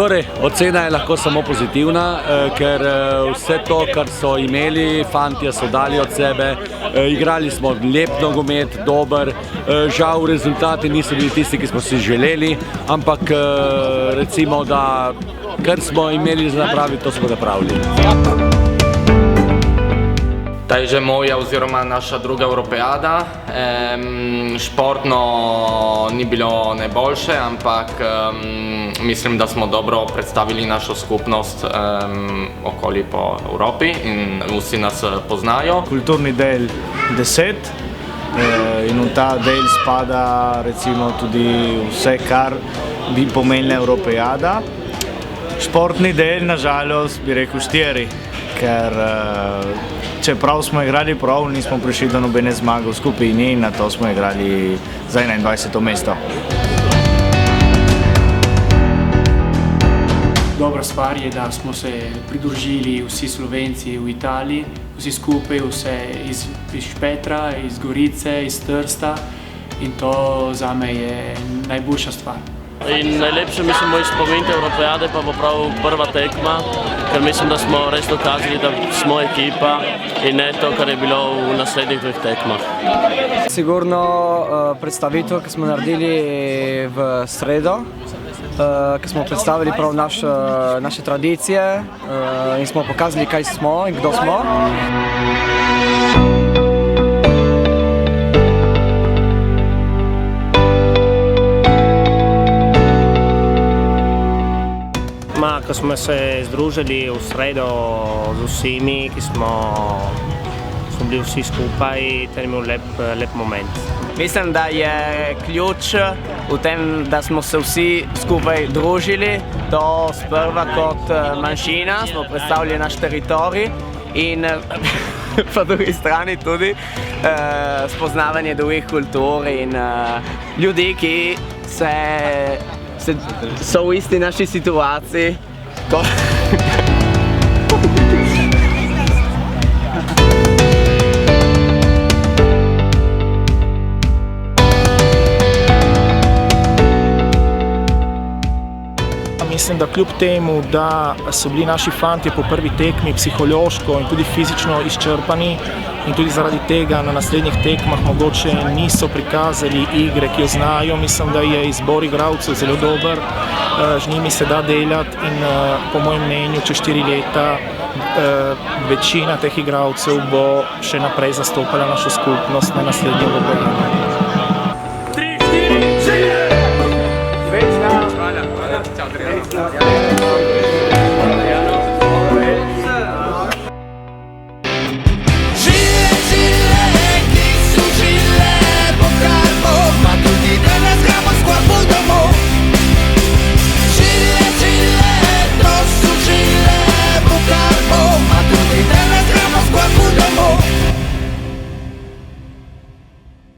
Torej, ocena je lahko samo pozitivna, ker vse to, kar so imeli, fantje so dali od sebe, igrali smo lep nogomet, dober, žal rezultati niso bili tisti, ki smo si želeli, ampak recimo, da kar smo imeli za napraviti, to smo napravili. Ta je že moja oziroma naša druga Evropejada. Športno ni bilo najboljše, ampak mislim, da smo dobro predstavili našo skupnost okoli po Evropi in vsi nas poznajo. Kulturni del 10 in v ta del spada recimo tudi vse, kar bi pomenila Evropejada. Športni del, nažalost, bi rekel 4, ker čeprav smo igrali prav, nismo prišli do nobene zmage v skupini in na to smo igrali za 21. mesto. Dobra stvar je, da smo se pridružili vsi Slovenci v Italiji, vsi skupaj, vse iz Petra, iz Gorice, iz Trsta in to zame je najboljša stvar. In najlepše, mislim, moj spomin te Evropejade pa bo prav prva tekma, ker mislim, da smo res dokazali, da smo ekipa in ne to, kar je bilo v naslednjih 2 tekmah. Sigurno predstavitev, ki smo naredili v sredo, ki smo predstavili prav naše tradicije in smo pokazali, kaj smo in kdo smo. Ko smo se združili v sredo z vsemi, ki smo bili vsi skupaj, to je bil lep moment. Mislim, da je ključ v tem, da smo se vsi skupaj družili, to sprva kot manjšina, smo predstavili naš teritorij in po drugi strani tudi spoznavanje drugih kultur in ljudi, ki so v isti naši situaciji. Mislim, da kljub temu, da so bili naši fantje po prvi tekmi psihološko in tudi fizično izčrpani in tudi zaradi tega na naslednjih tekmah mogoče niso prikazali igre, ki jo znajo, mislim, da je izbor igralcev zelo dober, z njimi se da delati in po mojem mnenju čez 4 leta večina teh igralcev bo še naprej zastopala našo skupnost na naslednji Evropejadi.